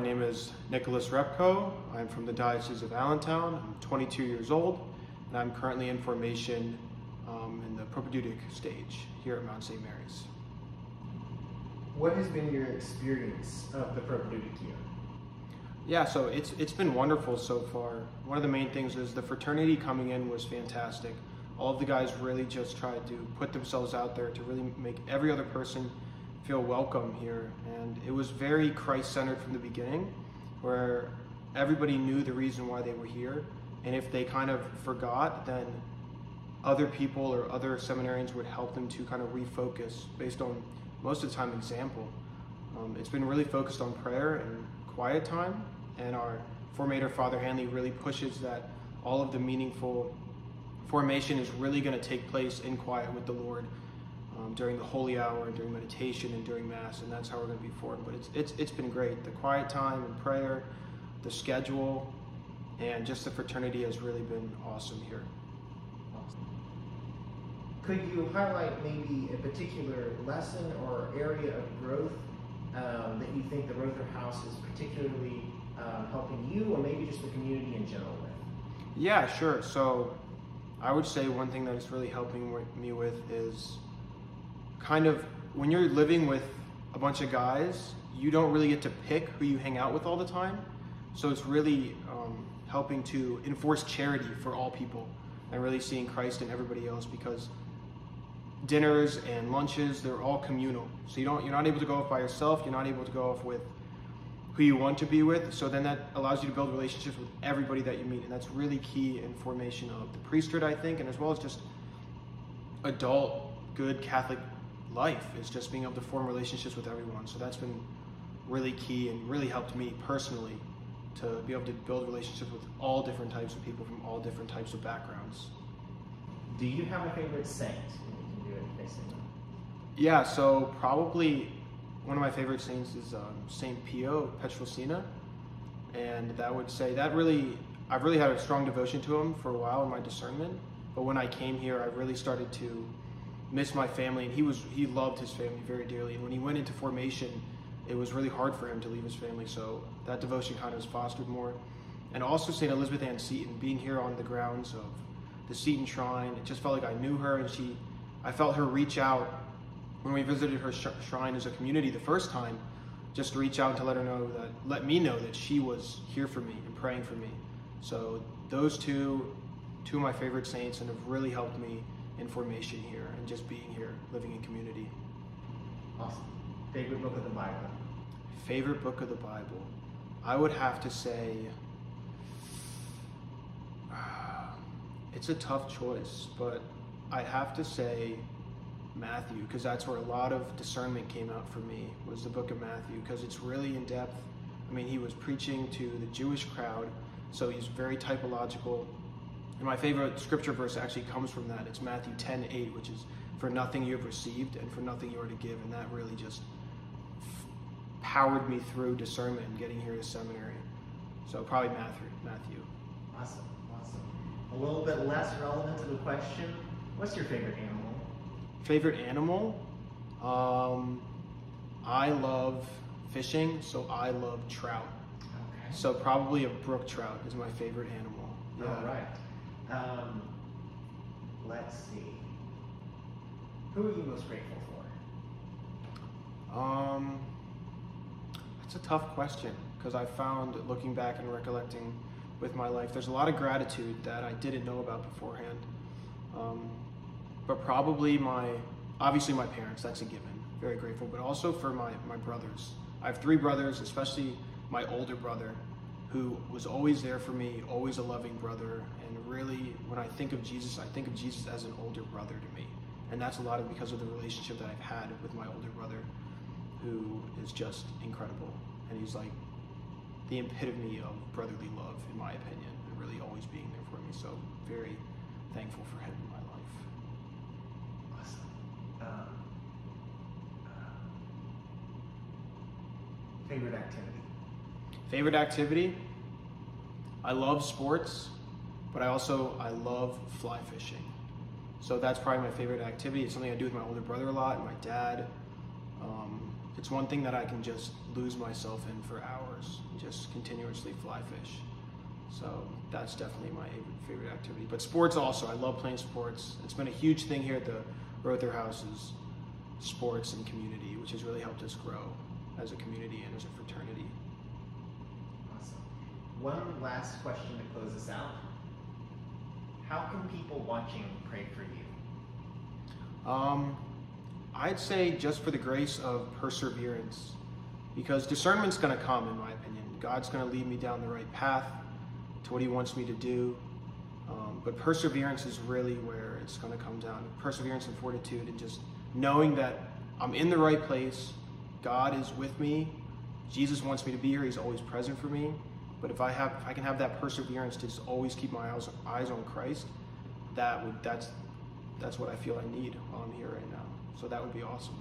name is Repko. I'm from the Diocese of Allentown. I'm 22 years old, and I'm currently in formation in the Propaedeutic stage here at Mount St. Mary's. What has been your experience of the Propaedeutic year? Yeah, so it's been wonderful so far. One of the main things is the fraternity coming in was fantastic. All of the guys really just tried to put themselves out there to really make every other person feel welcome here. And it was very Christ-centered from the beginning, where everybody knew the reason why they were here. And if they kind of forgot, then other people or other seminarians would help them to kind of refocus based on, most of the time, example. It's been really focused on prayer and quiet time, and our formator, Father Hanley, really pushes that all of the meaningful formation is really going to take place in quiet with the Lord during the holy hour and during meditation and during Mass, and that's how we're going to be formed. But it's been great. The quiet time and prayer, the schedule, and just the fraternity has really been awesome here. Could you highlight maybe a particular lesson or area of growth that you think the Rother House is particularly helping you, or maybe just the community in general with? Yeah, sure. So I would say one thing that it's really helping me with is kind of when you're living with a bunch of guys, you don't really get to pick who you hang out with all the time. So it's really helping to enforce charity for all people and really seeing Christ in everybody else, because dinners and lunches, they're all communal. So you're not able to go off by yourself, you're not able to go off with who you want to be with. So then that allows you to build relationships with everybody that you meet. And that's really key in formation of the priesthood, I think, and as well as just adult, good Catholic life, is just being able to form relationships with everyone. So that's been really key and really helped me personally to be able to build relationships with all different types of people from all different types of backgrounds. Do you have a favorite saint? Yeah, so probably one of my favorite saints is Saint Pio of Pietrelcina, and I've really had a strong devotion to him for a while in my discernment. But when I came here, I really started to miss my family, and he loved his family very dearly. And when he went into formation, it was really hard for him to leave his family. So that devotion kind of was fostered more. And also Saint Elizabeth Ann Seton, being here on the grounds of the Seton Shrine, it just felt like I knew her, and I felt her reach out when we visited her shrine as a community the first time, just to reach out to let me know that she was here for me and praying for me. So those two of my favorite saints, and have really helped me in formation here and just being here, living in community. Awesome. Favorite book of the Bible? Favorite book of the Bible? I would have to say, it's a tough choice, but I'd have to say Matthew, because that's where a lot of discernment came out for me, was the book of Matthew, because it's really in depth. I mean, he was preaching to the Jewish crowd, so he's very typological. And my favorite scripture verse actually comes from that. It's Matthew 10:8, which is, "For nothing you have received, and for nothing you are to give." And that really just powered me through discernment and getting here to seminary. So probably Matthew. Awesome. A little bit less relevant to the question, what's your favorite animal? Favorite animal? I love fishing, so I love trout. Okay. So probably a brook trout is my favorite animal. Yeah. All right. Let's see. Who are you most grateful for? That's a tough question, because I found, looking back and recollecting with my life, there's a lot of gratitude that I didn't know about beforehand. But probably obviously my parents, that's a given, very grateful, but also for my brothers. I have 3 brothers, especially my older brother, who was always there for me, always a loving brother. And really, when I think of Jesus, I think of Jesus as an older brother to me. And that's a lot of because of the relationship that I've had with my older brother, who is just incredible. And he's like the epitome of brotherly love, in my opinion, and really always being there for me. So very thankful for him in my life. Favorite activity? Favorite activity? I love sports, but I love fly fishing. So that's probably my favorite activity. It's something I do with my older brother a lot, and my dad. it's one thing that I can just lose myself in for hours, just continuously fly fish. So that's definitely my favorite activity. But sports also, I love playing sports. It's been a huge thing here at the Rother House is sports and community, which has really helped us grow as a community and as a fraternity. Awesome. One last question to close us out. How can people watching pray for you? I'd say just for the grace of perseverance, because discernment's going to come, in my opinion. God's going to lead me down the right path to what he wants me to do. But perseverance is really where it's going to come down. Perseverance and fortitude, and just knowing that I'm in the right place. God is with me. Jesus wants me to be here. He's always present for me. But if I can have that perseverance to just always keep my eyes on Christ, that's what I feel I need while I'm here right now. So that would be awesome.